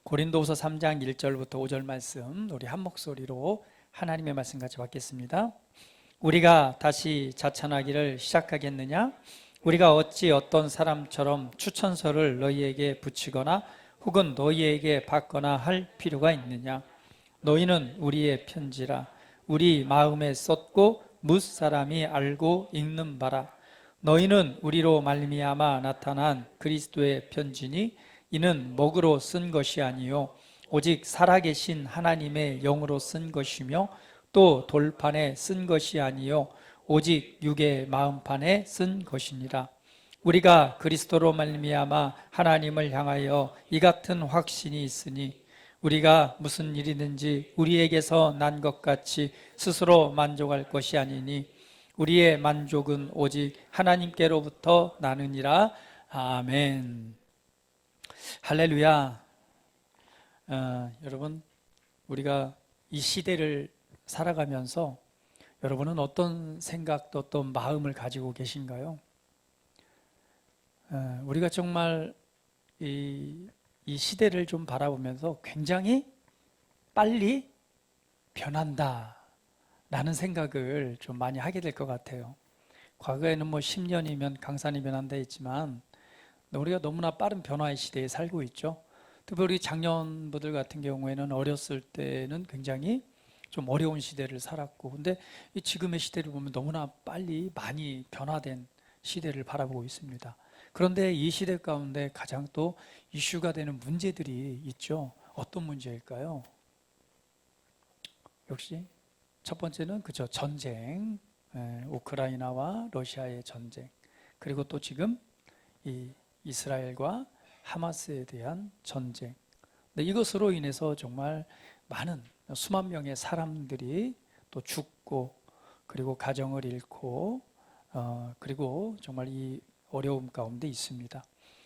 고린도후서 3장 1절부터 5절 말씀 우리 한 목소리로 하나님의 말씀 같이 받겠습니다. 우리가 다시 자천하기를 시작하겠느냐? 우리가 어찌 어떤 사람처럼 추천서를 너희에게 붙이거나 혹은 너희에게 받거나 할 필요가 있느냐? 너희는 우리의 편지라 우리 마음에 썼고 뭇사람이 알고 읽는 바라. 너희는 우리로 말미암아 나타난 그리스도의 편지니 이는 먹으로 쓴 것이 아니요 오직 살아계신 하나님의 영으로 쓴 것이며 또 돌판에 쓴 것이 아니요 오직 육의 마음판에 쓴 것이니라. 우리가 그리스도로 말미암아 하나님을 향하여 이 같은 확신이 있으니 우리가 무슨 일이든지 우리에게서 난 것 같이 스스로 만족할 것이 아니니 우리의 만족은 오직 하나님께로부터 나느니라. 아멘. 할렐루야. 여러분, 우리가 이 시대를 살아가면서 여러분은 어떤 생각도 어떤 마음을 가지고 계신가요? 우리가 정말 이 시대를 좀 바라보면서 굉장히 빨리 변한다 라는 생각을 좀 많이 하게 될 것 같아요. 과거에는 10년이면 강산이 변한다 했지만 우리가 너무나 빠른 변화의 시대에 살고 있죠. 특히 우리 장년부들 같은 경우에는 어렸을 때는 굉장히 좀 어려운 시대를 살았고, 근데 지금의 시대를 보면 너무나 빨리 많이 변화된 시대를 바라보고 있습니다. 그런데 이 시대 가운데 가장 또 이슈가 되는 문제들이 있죠. 어떤 문제일까요? 역시 첫 번째는 그죠, 전쟁, 우크라이나와 러시아의 전쟁, 그리고 또 지금 이 이스라엘과 하마스에 대한 전쟁. 이것으로 인해서 정말 많은 수만 명의 사람들이 또 죽고 그리고 가정을 잃고 그리고 정말 이 어려움 가운데 있습니다.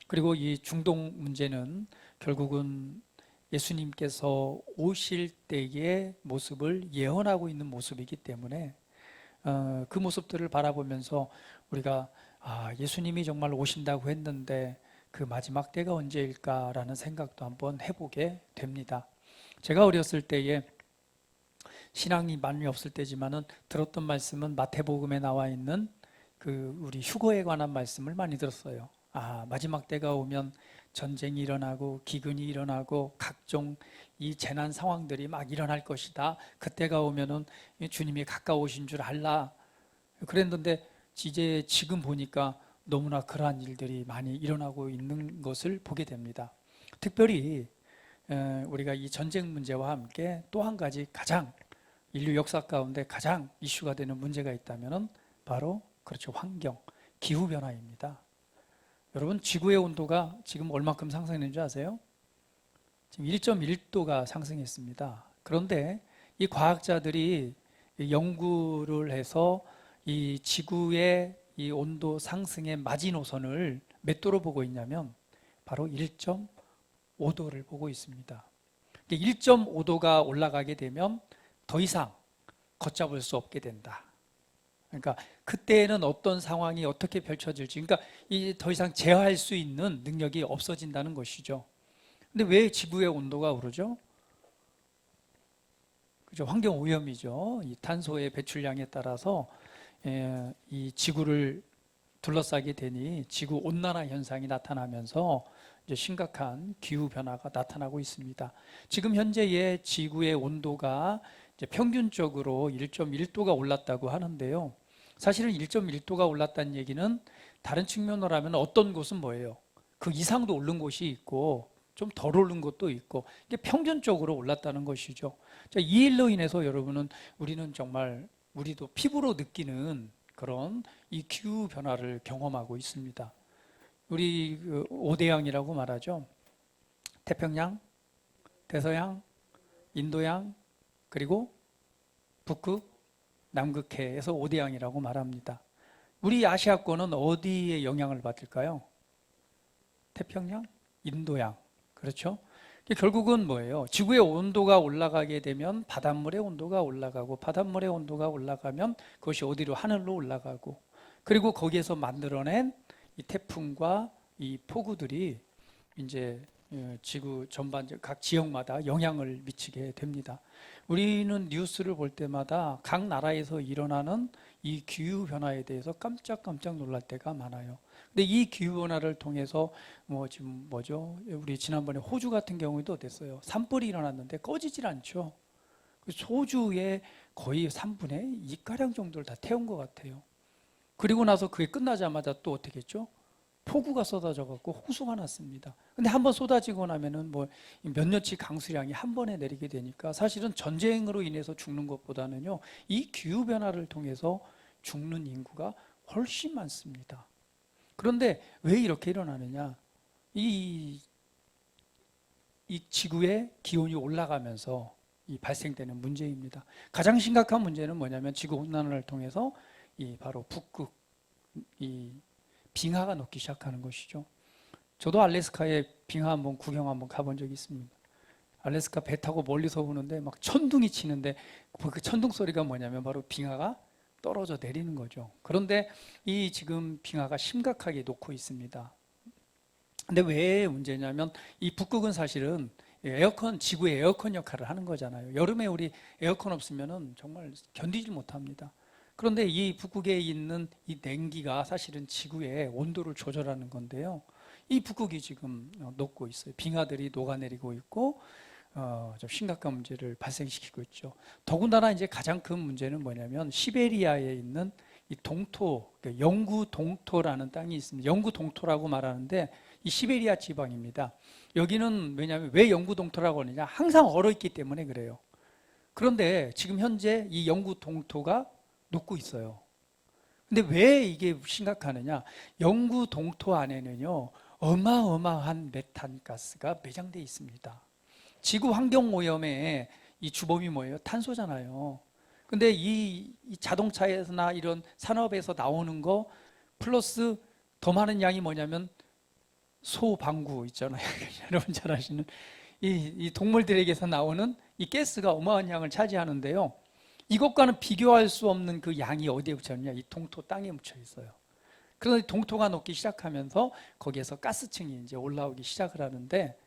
그리고 이 중동 문제는 결국은 예수님께서 오실 때의 모습을 예언하고 있는 모습이기 때문에 그 모습들을 바라보면서 우리가 예수님이 정말 오신다고 했는데 그 마지막 때가 언제일까라는 생각도 한번 해보게 됩니다. 제가 어렸을 때에 신앙이 많이 없을 때지만은 들었던 말씀은 마태복음에 나와 있는 그 우리 휴거에 관한 말씀을 많이 들었어요. 마지막 때가 오면 전쟁이 일어나고 기근이 일어나고 각종 이 재난 상황들이 막 일어날 것이다. 그때가 오면은 주님이 가까우신 줄 알라. 그랬는데 이제 지금 보니까 너무나 그러한 일들이 많이 일어나고 있는 것을 보게 됩니다. 특별히 우리가 이 전쟁 문제와 함께 또 한 가지 가장 인류 역사 가운데 가장 이슈가 되는 문제가 있다면 바로 그렇죠, 환경, 기후변화입니다. 여러분, 지구의 온도가 지금 얼마큼 상승했는지 아세요? 지금 1.1도가 상승했습니다. 그런데 이 과학자들이 연구를 해서 이 지구의 이 온도 상승의 마지노선을 몇 도로 보고 있냐면 바로 1.5도를 보고 있습니다. 1.5도가 올라가게 되면 더 이상 걷잡을 수 없게 된다. 그러니까 그때에는 어떤 상황이 어떻게 펼쳐질지, 그러니까 더 이상 제어할 수 있는 능력이 없어진다는 것이죠. 근데 왜 지구의 온도가 오르죠? 그죠, 환경 오염이죠. 이 탄소의 배출량에 따라서 이 지구를 둘러싸게 되니 지구 온난화 현상이 나타나면서 이제 심각한 기후 변화가 나타나고 있습니다. 지금 현재의 지구의 온도가 이제 평균적으로 1.1도가 올랐다고 하는데요. 사실은 1.1도가 올랐다는 얘기는 다른 측면으로 하면 어떤 곳은 뭐예요? 그 이상도 오른 곳이 있고 좀 덜 오른 곳도 있고 이게 평균적으로 올랐다는 것이죠. 자, 이 일로 인해서 여러분은 우리는 정말 우리도 피부로 느끼는 그런 이 기후 변화를 경험하고 있습니다. 우리 그 5대양이라고 말하죠. 태평양, 대서양, 인도양, 그리고 북극, 남극해에서 5대양이라고 말합니다. 우리 아시아권은 어디에 영향을 받을까요? 태평양, 인도양. 그렇죠? 결국은 뭐예요? 지구의 온도가 올라가게 되면 바닷물의 온도가 올라가고, 바닷물의 온도가 올라가면 그것이 어디로? 하늘로 올라가고, 그리고 거기에서 만들어낸 이 태풍과 이 폭우들이 이제 지구 전반 각 지역마다 영향을 미치게 됩니다. 우리는 뉴스를 볼 때마다 각 나라에서 일어나는 이 기후 변화에 대해서 깜짝깜짝 놀랄 때가 많아요. 근데 이 기후 변화를 통해서 지금 뭐죠? 우리 지난번에 호주 같은 경우도 됐어요. 산불이 일어났는데 꺼지질 않죠. 소주의 거의 3분의 2가량 정도를 다 태운 것 같아요. 그리고 나서 그게 끝나자마자 또 어떻게 했죠? 폭우가 쏟아져 갖고 홍수가 났습니다. 근데 한번 쏟아지고 나면은 몇 년치 강수량이 한 번에 내리게 되니까 사실은 전쟁으로 인해서 죽는 것보다는요, 이 기후 변화를 통해서 죽는 인구가 훨씬 많습니다. 그런데 왜 이렇게 일어나느냐? 이 지구의 기온이 올라가면서 발생되는 문제입니다. 가장 심각한 문제는 뭐냐면 지구 온난화를 통해서 바로 북극 빙하가 녹기 시작하는 것이죠. 저도 알래스카에 빙하 한번 구경 한번 가본 적이 있습니다. 알래스카 배 타고 멀리서 보는데 막 천둥이 치는데 그 천둥 소리가 뭐냐면 바로 빙하가 떨어져 내리는 거죠. 그런데 이 지금 빙하가 심각하게 녹고 있습니다. 근데 왜 문제냐면 이 북극은 사실은 지구의 에어컨 역할을 하는 거잖아요. 여름에 우리 에어컨 없으면은 정말 견디질 못합니다. 그런데 이 북극에 있는 이 냉기가 사실은 지구의 온도를 조절하는 건데요. 이 북극이 지금 녹고 있어요. 빙하들이 녹아내리고 있고 좀 심각한 문제를 발생시키고 있죠. 더군다나 이제 가장 큰 문제는 뭐냐면 시베리아에 있는 이 동토, 영구 동토라는 땅이 있습니다. 영구 동토라고 말하는데 이 시베리아 지방입니다. 여기는 왜냐하면 왜 영구 동토라고 하느냐? 항상 얼어 있기 때문에 그래요. 그런데 지금 현재 이 영구 동토가 녹고 있어요. 근데 왜 이게 심각하느냐? 영구 동토 안에는요, 어마어마한 메탄 가스가 매장되어 있습니다. 지구 환경 오염의 이 주범이 뭐예요? 탄소잖아요. 근데 이 자동차에서나 이런 산업에서 나오는 거 플러스 더 많은 양이 뭐냐면 소방구 있잖아요. 여러분 잘 아시는 이 동물들에게서 나오는 이 가스가 어마어마한 양을 차지하는데요. 이것과는 비교할 수 없는 그 양이 어디에 묻혀 있느냐? 이 동토 땅에 묻혀 있어요. 그런데 동토가 녹기 시작하면서 거기에서 가스층이 이제 올라오기 시작을 하는데,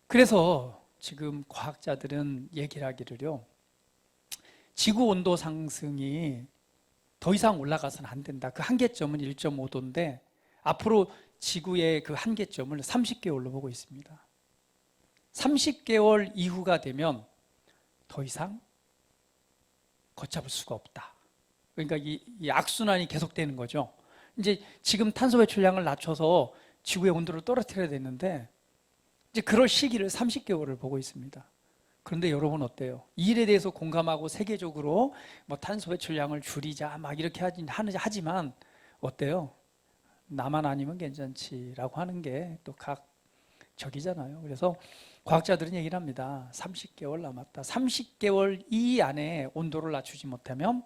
그래서 지금 과학자들은 얘기를 하기를요, 지구 온도 상승이 더 이상 올라가서는 안 된다. 그 한계점은 1.5도인데 앞으로 지구의 그 한계점을 30개월로 보고 있습니다. 30개월 이후가 되면 더 이상 걷잡을 수가 없다. 그러니까 이 악순환이 계속되는 거죠. 이제 지금 탄소 배출량을 낮춰서 지구의 온도를 떨어뜨려야 되는데 이제 그럴 시기를 30개월을 보고 있습니다. 그런데 여러분 어때요? 이 일에 대해서 공감하고 세계적으로 탄소 배출량을 줄이자 막 이렇게 하지만 어때요? 나만 아니면 괜찮지라고 하는 게 또 각 적이잖아요. 그래서 과학자들은 얘기를 합니다. 30개월 남았다. 30개월 이 안에 온도를 낮추지 못하면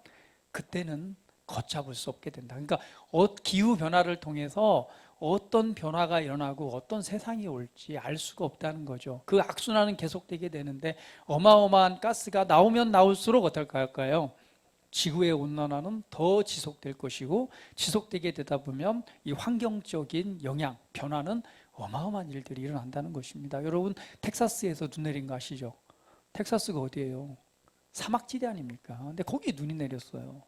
그때는 걷잡을 수 없게 된다. 그러니까 기후 변화를 통해서 어떤 변화가 일어나고 어떤 세상이 올지 알 수가 없다는 거죠. 그 악순환은 계속되게 되는데 어마어마한 가스가 나오면 나올수록 어떨까요? 지구의 온난화는 더 지속될 것이고 지속되게 되다 보면 이 환경적인 영향, 변화는 어마어마한 일들이 일어난다는 것입니다. 여러분 텍사스에서 눈 내린 거 아시죠? 텍사스가 어디예요? 사막지대 아닙니까? 근데 거기에 눈이 내렸어요.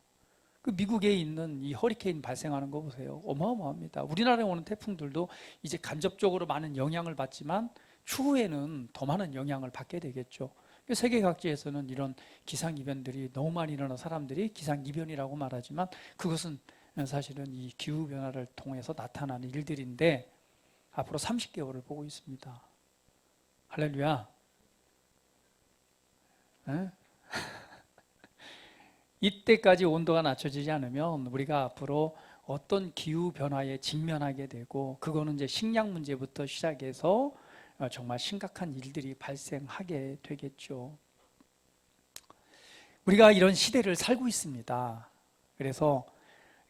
그 미국에 있는 이 허리케인 발생하는 거 보세요. 어마어마합니다. 우리나라에 오는 태풍들도 이제 간접적으로 많은 영향을 받지만 추후에는 더 많은 영향을 받게 되겠죠. 세계 각지에서는 이런 기상이변들이 너무 많이 일어나 사람들이 기상이변이라고 말하지만 그것은 사실은 이 기후변화를 통해서 나타나는 일들인데 앞으로 30개월을 보고 있습니다. 할렐루야. 이때까지 온도가 낮춰지지 않으면 우리가 앞으로 어떤 기후변화에 직면하게 되고 그거는 이제 식량 문제부터 시작해서 정말 심각한 일들이 발생하게 되겠죠. 우리가 이런 시대를 살고 있습니다. 그래서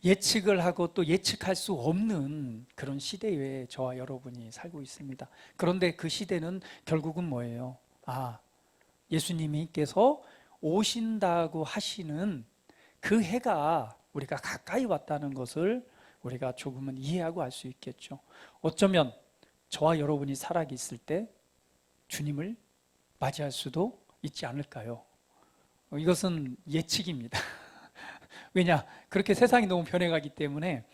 예측을 하고 또 예측할 수 없는 그런 시대에 저와 여러분이 살고 있습니다. 그런데 그 시대는 결국은 뭐예요? 예수님께서 오신다고 하시는 그 해가 우리가 가까이 왔다는 것을 우리가 조금은 이해하고 알 수 있겠죠. 어쩌면 저와 여러분이 살아있을 때 주님을 맞이할 수도 있지 않을까요? 이것은 예측입니다. 왜냐? 그렇게 세상이 너무 변해가기 때문에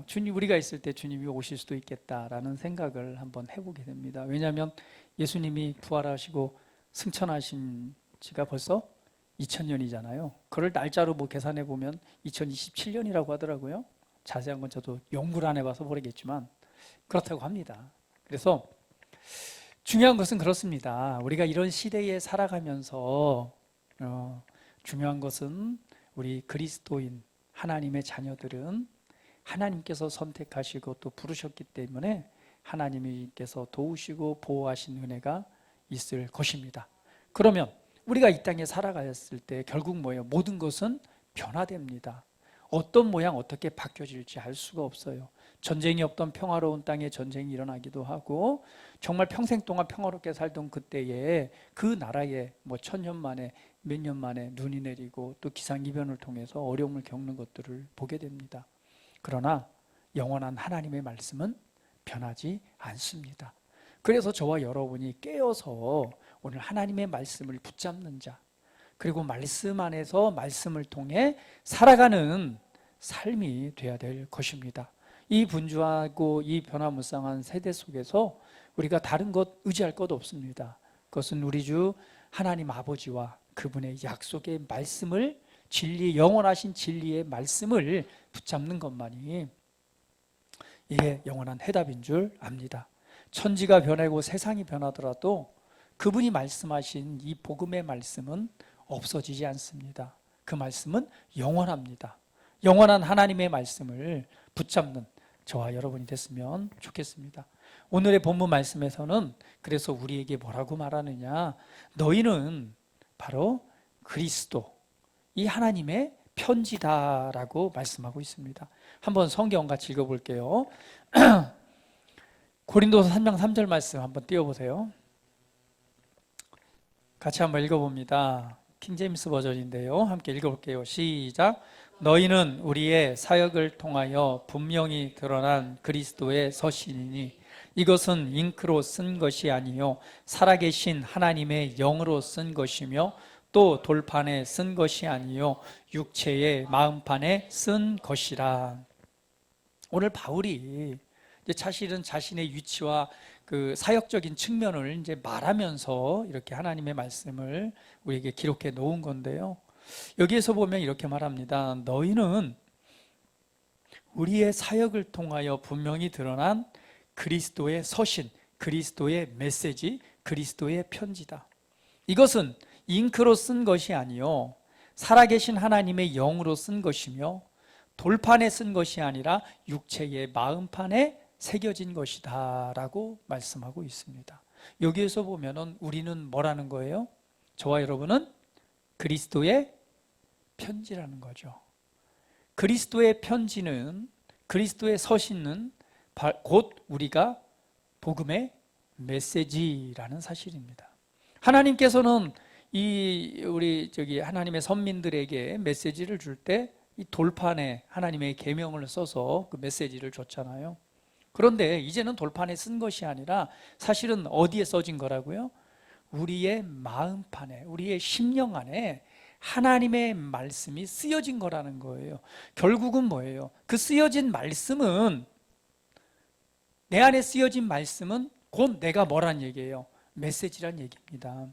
주님, 우리가 있을 때 주님이 오실 수도 있겠다라는 생각을 한번 해보게 됩니다. 왜냐하면 예수님이 부활하시고 승천하신 지가 벌써 2000년이잖아요. 그걸 날짜로 뭐 계산해 보면 2027년이라고 하더라고요. 자세한 건 저도 연구를 안 해봐서 모르겠지만 그렇다고 합니다. 그래서 중요한 것은 그렇습니다. 우리가 이런 시대에 살아가면서 중요한 것은 우리 그리스도인 하나님의 자녀들은 하나님께서 선택하시고 또 부르셨기 때문에 하나님께서 도우시고 보호하신 은혜가 있을 것입니다. 그러면 우리가 이 땅에 살아갔을 때 결국 뭐예요? 모든 것은 변화됩니다. 어떤 모양 어떻게 바뀌어질지 알 수가 없어요. 전쟁이 없던 평화로운 땅에 전쟁이 일어나기도 하고 정말 평생 동안 평화롭게 살던 그때에 그 나라에 뭐 1000년 만에 몇 년 만에 눈이 내리고 또 기상이변을 통해서 어려움을 겪는 것들을 보게 됩니다. 그러나 영원한 하나님의 말씀은 변하지 않습니다. 그래서 저와 여러분이 깨어서 오늘 하나님의 말씀을 붙잡는 자, 그리고 말씀 안에서 말씀을 통해 살아가는 삶이 되어야 될 것입니다. 이 분주하고 이 변화무쌍한 세대 속에서 우리가 다른 것 의지할 것 없습니다. 그것은 우리 주 하나님 아버지와 그분의 약속의 말씀을 영원하신 진리의 말씀을 붙잡는 것만이 이게 영원한 해답인 줄 압니다. 천지가 변하고 세상이 변하더라도 그분이 말씀하신 이 복음의 말씀은 없어지지 않습니다. 그 말씀은 영원합니다. 영원한 하나님의 말씀을 붙잡는 저와 여러분이 됐으면 좋겠습니다. 오늘의 본문 말씀에서는 그래서 우리에게 뭐라고 말하느냐? 너희는 바로 그리스도, 이 하나님의 편지다라고 말씀하고 있습니다. 한번 성경 같이 읽어볼게요. 고린도서 3장 3절 말씀 한번 띄워보세요. 같이 한번 읽어봅니다. 킹제임스 버전인데요. 함께 읽어볼게요. 시작. 너희는 우리의 사역을 통하여 분명히 드러난 그리스도의 서신이니 이것은 잉크로 쓴 것이 아니요 살아계신 하나님의 영으로 쓴 것이며 또 돌판에 쓴 것이 아니요 육체의 마음판에 쓴 것이라. 오늘 바울이 이제 사실은 자신의 위치와 그 사역적인 측면을 이제 말하면서 이렇게 하나님의 말씀을 우리에게 기록해 놓은 건데요. 여기에서 보면 이렇게 말합니다. 너희는 우리의 사역을 통하여 분명히 드러난 그리스도의 서신, 그리스도의 메시지, 그리스도의 편지다. 이것은 잉크로 쓴 것이 아니요 살아계신 하나님의 영으로 쓴 것이며 돌판에 쓴 것이 아니라 육체의 마음판에 새겨진 것이다 라고 말씀하고 있습니다. 여기에서 보면은 우리는 뭐라는 거예요? 저와 여러분은 그리스도의 편지라는 거죠. 그리스도의 편지는, 그리스도의 서신은 곧 우리가 복음의 메시지라는 사실입니다. 하나님께서는 우리 하나님의 선민들에게 메시지를 줄 때 이 돌판에 하나님의 계명을 써서 그 메시지를 줬잖아요. 그런데 이제는 돌판에 쓴 것이 아니라 사실은 어디에 써진 거라고요? 우리의 마음판에, 우리의 심령 안에 하나님의 말씀이 쓰여진 거라는 거예요. 결국은 뭐예요? 그 쓰여진 말씀은, 내 안에 쓰여진 말씀은 곧 내가 뭐란 얘기예요? 메시지란 얘기입니다.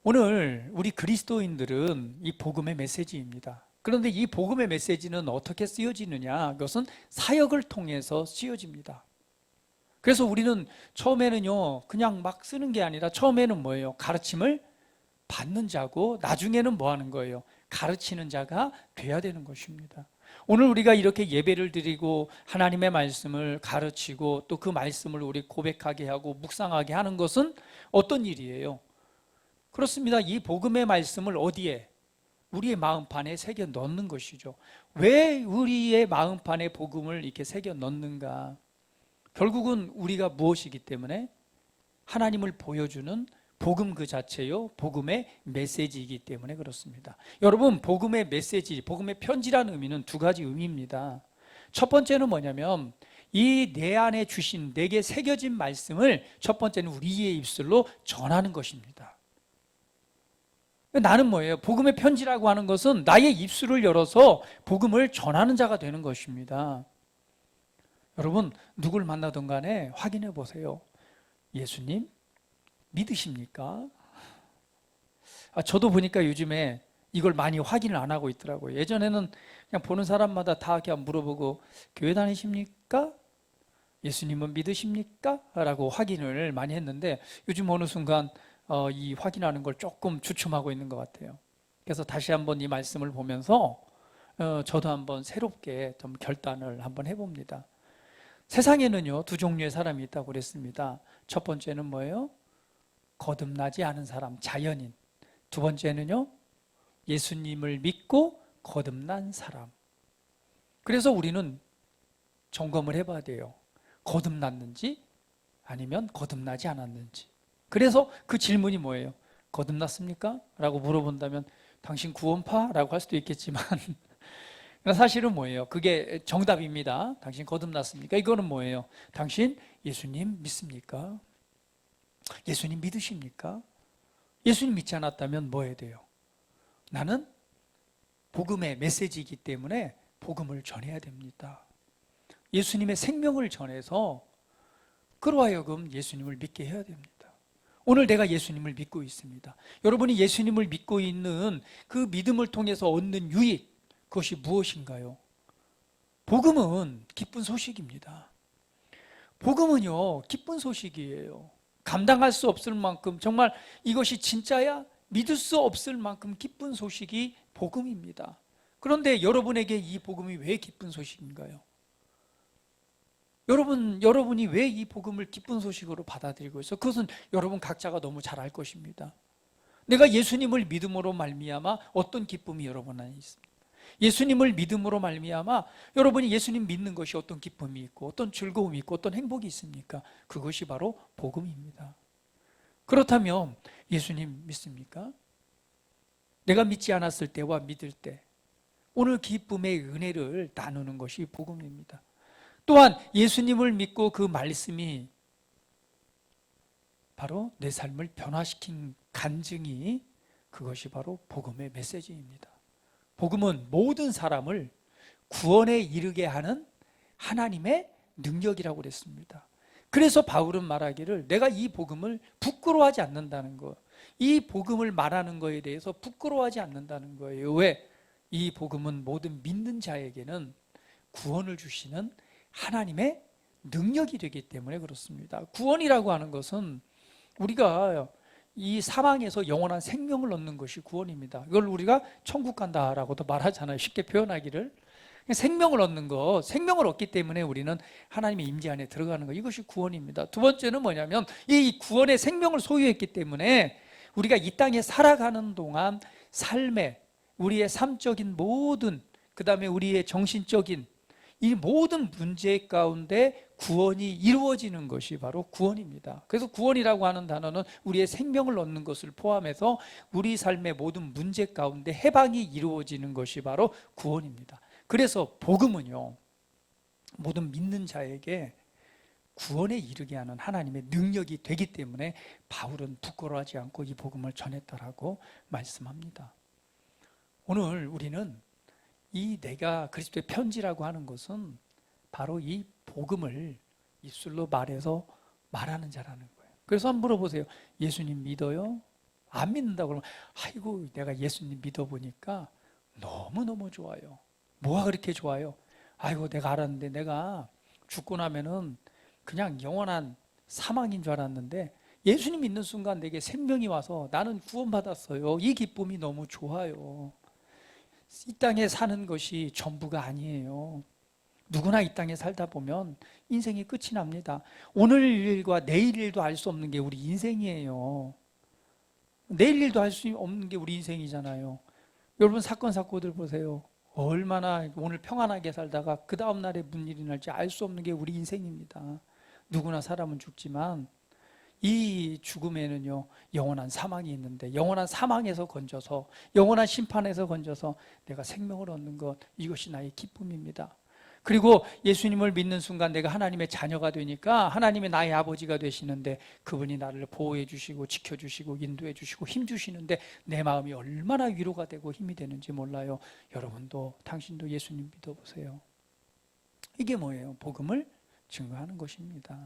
오늘 우리 그리스도인들은 이 복음의 메시지입니다. 그런데 이 복음의 메시지는 어떻게 쓰여지느냐? 그것은 사역을 통해서 쓰여집니다. 그래서 우리는 처음에는요 그냥 막 쓰는 게 아니라 처음에는 뭐예요? 가르침을 받는 자고 나중에는 뭐 하는 거예요? 가르치는 자가 돼야 되는 것입니다. 오늘 우리가 이렇게 예배를 드리고 하나님의 말씀을 가르치고 또 그 말씀을 우리 고백하게 하고 묵상하게 하는 것은 어떤 일이에요? 그렇습니다. 이 복음의 말씀을 어디에? 우리의 마음판에 새겨 넣는 것이죠. 왜 우리의 마음판에 복음을 이렇게 새겨 넣는가? 결국은 우리가 무엇이기 때문에? 하나님을 보여주는 복음 그 자체요 복음의 메시지이기 때문에 그렇습니다. 여러분, 복음의 메시지, 복음의 편지라는 의미는 두 가지 의미입니다. 첫 번째는 뭐냐면 이 내 안에 주신, 내게 새겨진 말씀을 첫 번째는 우리의 입술로 전하는 것입니다. 나는 뭐예요? 복음의 편지라고 하는 것은 나의 입술을 열어서 복음을 전하는 자가 되는 것입니다. 여러분, 누굴 만나든 간에 확인해 보세요. 예수님 믿으십니까? 저도 보니까 요즘에 이걸 많이 확인을 안 하고 있더라고요. 예전에는 그냥 보는 사람마다 다 그냥 물어보고, 교회 다니십니까? 예수님은 믿으십니까? 라고 확인을 많이 했는데, 요즘 어느 순간 이 확인하는 걸 조금 주춤하고 있는 것 같아요. 그래서 다시 한번 이 말씀을 보면서 저도 한번 새롭게 좀 결단을 한번 해봅니다. 세상에는요, 두 종류의 사람이 있다고 그랬습니다. 첫 번째는 뭐예요? 거듭나지 않은 사람, 자연인. 두 번째는요, 예수님을 믿고 거듭난 사람. 그래서 우리는 점검을 해봐야 돼요. 거듭났는지 아니면 거듭나지 않았는지. 그래서 그 질문이 뭐예요? 거듭났습니까? 라고 물어본다면 당신 구원파? 라고 할 수도 있겠지만 사실은 뭐예요? 그게 정답입니다. 당신 거듭났습니까? 이거는 뭐예요? 당신 예수님 믿습니까? 예수님 믿으십니까? 예수님 믿지 않았다면 뭐 해야 돼요? 나는 복음의 메시지이기 때문에 복음을 전해야 됩니다. 예수님의 생명을 전해서 그로 하여금 예수님을 믿게 해야 됩니다. 오늘 내가 예수님을 믿고 있습니다. 여러분이 예수님을 믿고 있는 그 믿음을 통해서 얻는 유익, 그것이 무엇인가요? 복음은 기쁜 소식입니다. 복음은요, 기쁜 소식이에요. 감당할 수 없을 만큼, 정말 이것이 진짜야? 믿을 수 없을 만큼 기쁜 소식이 복음입니다. 그런데 여러분에게 이 복음이 왜 기쁜 소식인가요? 여러분이 왜 이 복음을 기쁜 소식으로 받아들이고 있어? 그것은 여러분 각자가 너무 잘 알 것입니다. 내가 예수님을 믿음으로 말미암아 어떤 기쁨이 여러분 안에 있습니다. 예수님을 믿음으로 말미암아 여러분이 예수님 믿는 것이 어떤 기쁨이 있고 어떤 즐거움이 있고 어떤 행복이 있습니까? 그것이 바로 복음입니다. 그렇다면 예수님 믿습니까? 내가 믿지 않았을 때와 믿을 때 오늘 기쁨의 은혜를 나누는 것이 복음입니다. 또한 예수님을 믿고 그 말씀이 바로 내 삶을 변화시킨 간증이, 그것이 바로 복음의 메시지입니다. 복음은 모든 사람을 구원에 이르게 하는 하나님의 능력이라고 그랬습니다. 그래서 바울은 말하기를 내가 이 복음을 부끄러워하지 않는다는 거, 이 복음을 말하는 거에 대해서 부끄러워하지 않는다는 거예요. 왜? 이 복음은 모든 믿는 자에게는 구원을 주시는 하나님의 능력이 되기 때문에 그렇습니다. 구원이라고 하는 것은 우리가 이 사망에서 영원한 생명을 얻는 것이 구원입니다. 이걸 우리가 천국 간다라고도 말하잖아요. 쉽게 표현하기를. 생명을 얻는 것, 생명을 얻기 때문에 우리는 하나님의 임재 안에 들어가는 것, 이것이 구원입니다. 두 번째는 뭐냐면 이 구원의 생명을 소유했기 때문에 우리가 이 땅에 살아가는 동안 삶에 우리의 삶적인 모든, 그 다음에 우리의 정신적인 이 모든 문제 가운데 구원이 이루어지는 것이 바로 구원입니다. 그래서 구원이라고 하는 단어는 우리의 생명을 얻는 것을 포함해서 우리 삶의 모든 문제 가운데 해방이 이루어지는 것이 바로 구원입니다. 그래서 복음은요, 모든 믿는 자에게 구원에 이르게 하는 하나님의 능력이 되기 때문에 바울은 부끄러워하지 않고 이 복음을 전했다라고 말씀합니다. 오늘 우리는 이 내가 그리스도의 편지라고 하는 것은 바로 이 복음을 입술로 말해서 말하는 자라는 거예요. 그래서 한번 물어보세요. 예수님 믿어요? 안 믿는다고 그러면 아이고 내가 예수님 믿어보니까 너무너무 좋아요. 뭐가 그렇게 좋아요? 아이고 내가 알았는데 내가 죽고 나면은 그냥 영원한 사망인 줄 알았는데 예수님 믿는 순간 내게 생명이 와서 나는 구원받았어요. 이 기쁨이 너무 좋아요. 이 땅에 사는 것이 전부가 아니에요. 누구나 이 땅에 살다 보면 인생이 끝이 납니다. 오늘 일과 내일 일도 알 수 없는 게 우리 인생이에요. 내일 일도 알 수 없는 게 우리 인생이잖아요. 여러분 사건 사고들 보세요. 얼마나 오늘 평안하게 살다가 그 다음 날에 무슨 일이 날지 알 수 없는 게 우리 인생입니다. 누구나 사람은 죽지만 이 죽음에는요 영원한 사망이 있는데 영원한 사망에서 건져서 영원한 심판에서 건져서 내가 생명을 얻는 것, 이것이 나의 기쁨입니다. 그리고 예수님을 믿는 순간 내가 하나님의 자녀가 되니까 하나님이 나의 아버지가 되시는데 그분이 나를 보호해 주시고 지켜주시고 인도해 주시고 힘 주시는데 내 마음이 얼마나 위로가 되고 힘이 되는지 몰라요. 여러분도 당신도 예수님 믿어보세요. 이게 뭐예요? 복음을 증거하는 것입니다.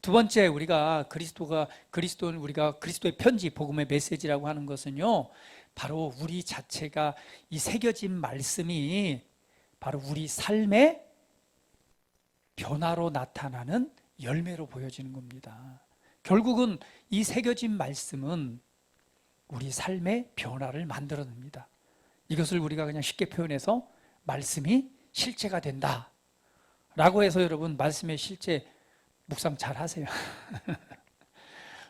두 번째, 우리가 그리스도의 편지, 복음의 메시지라고 하는 것은요, 바로 우리 자체가 이 새겨진 말씀이 바로 우리 삶의 변화로 나타나는 열매로 보여지는 겁니다. 결국은 이 새겨진 말씀은 우리 삶의 변화를 만들어냅니다. 이것을 우리가 그냥 쉽게 표현해서 말씀이 실체가 된다 라고 해서 여러분 말씀의 실체 묵상 잘 하세요.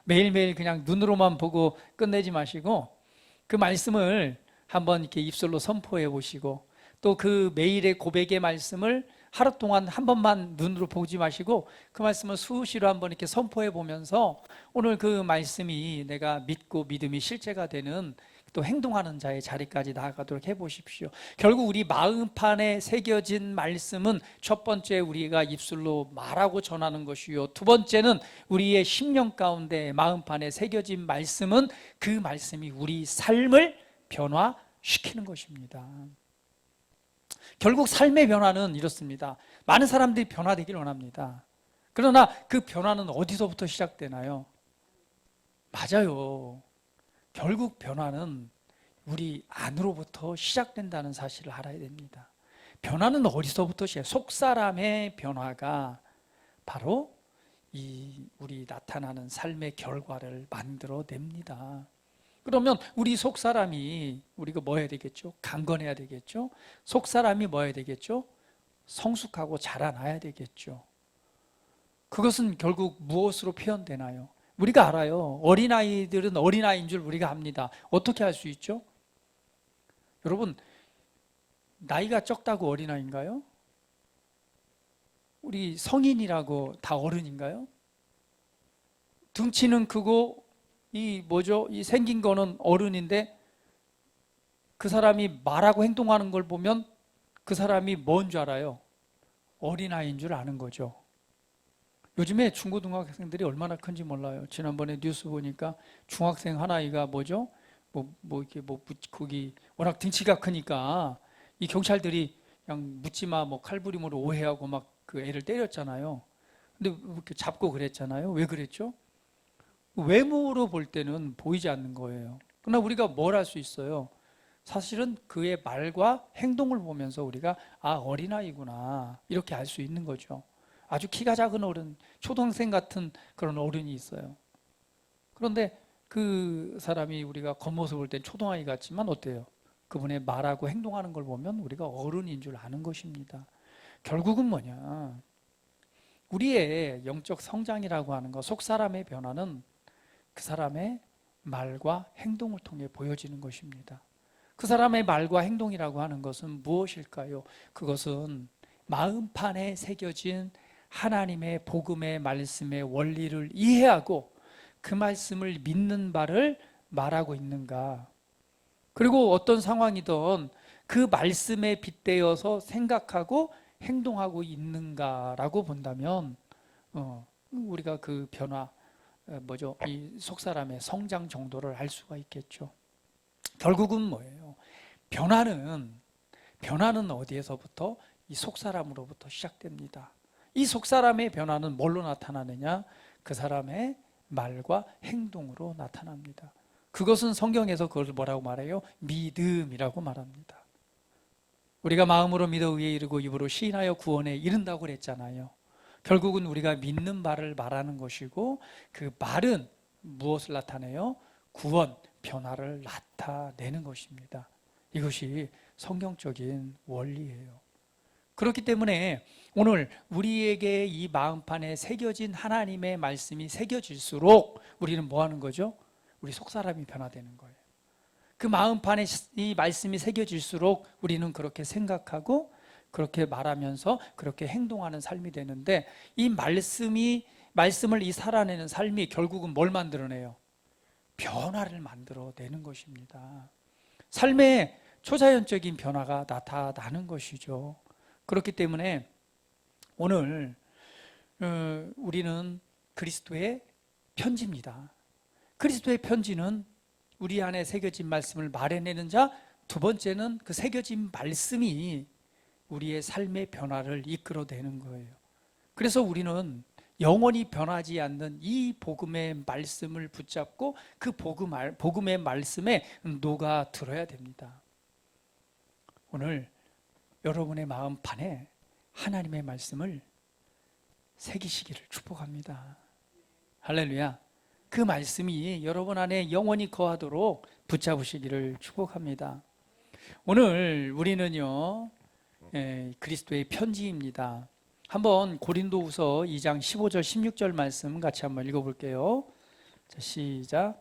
매일매일 그냥 눈으로만 보고 끝내지 마시고 그 말씀을 한번 이렇게 입술로 선포해 보시고 또 그 매일의 고백의 말씀을 하루 동안 한 번만 눈으로 보지 마시고 그 말씀을 수시로 한번 이렇게 선포해 보면서 오늘 그 말씀이 내가 믿고 믿음이 실제가 되는 또 행동하는 자의 자리까지 나아가도록 해보십시오. 결국 우리 마음판에 새겨진 말씀은 첫 번째 우리가 입술로 말하고 전하는 것이요, 두 번째는 우리의 심령 가운데 마음판에 새겨진 말씀은 그 말씀이 우리 삶을 변화시키는 것입니다. 결국 삶의 변화는 이렇습니다. 많은 사람들이 변화되길 원합니다. 그러나 그 변화는 어디서부터 시작되나요? 맞아요. 결국 변화는 우리 안으로부터 시작된다는 사실을 알아야 됩니다. 변화는 어디서부터 시작? 속사람의 변화가 바로 우리 나타나는 삶의 결과를 만들어냅니다. 그러면 우리 속사람이 우리가 뭐 해야 되겠죠? 강건해야 되겠죠? 속사람이 뭐 해야 되겠죠? 성숙하고 자라나야 되겠죠. 그것은 결국 무엇으로 표현되나요? 우리가 알아요. 어린아이들은 어린아이인 줄 우리가 압니다. 어떻게 알 수 있죠? 여러분, 나이가 적다고 어린아이인가요? 우리 성인이라고 다 어른인가요? 등치는 크고 이 생긴 거는 어른인데 그 사람이 말하고 행동하는 걸 보면 그 사람이 뭔 줄 알아요? 어린아이인 줄 아는 거죠. 요즘에 중고등학생들이 얼마나 큰지 몰라요. 지난번에 뉴스 보니까 중학생 하나이가 거기 워낙 등치가 크니까 이 경찰들이 그냥 묻지마 칼부림으로 오해하고 막 그 애를 때렸잖아요. 근데 이렇게 잡고 그랬잖아요. 왜 그랬죠? 외모로 볼 때는 보이지 않는 거예요. 그러나 우리가 뭘 할 수 있어요? 사실은 그의 말과 행동을 보면서 우리가 어린아이구나 이렇게 알 수 있는 거죠. 아주 키가 작은 어른, 초등학생 같은 그런 어른이 있어요. 그런데 그 사람이 우리가 겉모습을 볼 땐 초등아이 같지만 어때요? 그분의 말하고 행동하는 걸 보면 우리가 어른인 줄 아는 것입니다. 결국은 뭐냐? 우리의 영적 성장이라고 하는 것, 속사람의 변화는 그 사람의 말과 행동을 통해 보여지는 것입니다. 그 사람의 말과 행동이라고 하는 것은 무엇일까요? 그것은 마음판에 새겨진 하나님의 복음의 말씀의 원리를 이해하고 그 말씀을 믿는 바를 말하고 있는가, 그리고 어떤 상황이든 그 말씀에 빗대어서 생각하고 행동하고 있는가라고 본다면 우리가 그 변화, 이 속사람의 성장 정도를 알 수가 있겠죠. 결국은 뭐예요? 변화는 어디에서부터? 이 속사람으로부터 시작됩니다. 이 속사람의 변화는 뭘로 나타나느냐? 그 사람의 말과 행동으로 나타납니다. 그것은 성경에서 그것을 뭐라고 말해요? 믿음이라고 말합니다. 우리가 마음으로 믿어 의에 이르고 입으로 시인하여 구원에 이른다고 그랬잖아요. 결국은 우리가 믿는 바를 말하는 것이고 그 말은 무엇을 나타내요? 구원, 변화를 나타내는 것입니다. 이것이 성경적인 원리예요. 그렇기 때문에 오늘 우리에게 이 마음판에 새겨진 하나님의 말씀이 새겨질수록 우리는 뭐 하는 거죠? 우리 속사람이 변화되는 거예요. 그 마음판에 이 말씀이 새겨질수록 우리는 그렇게 생각하고 그렇게 말하면서 그렇게 행동하는 삶이 되는데, 이 말씀을 이 살아내는 삶이 결국은 뭘 만들어내요? 변화를 만들어내는 것입니다. 삶의 초자연적인 변화가 나타나는 것이죠. 그렇기 때문에 오늘 우리는 그리스도의 편지입니다. 그리스도의 편지는 우리 안에 새겨진 말씀을 말해내는 자, 두 번째는 그 새겨진 말씀이 우리의 삶의 변화를 이끌어내는 거예요. 그래서 우리는 영원히 변하지 않는 이 복음의 말씀을 붙잡고 그 복음의 말씀에 녹아 들어야 됩니다. 오늘 여러분의 마음판에 하나님의 말씀을 새기시기를 축복합니다. 할렐루야. 그 말씀이 여러분 안에 영원히 거하도록 붙잡으시기를 축복합니다. 오늘 우리는요, 그리스도의 편지입니다. 한번 고린도후서 2장 15절 16절 말씀 같이 한번 읽어볼게요. 자, 시작.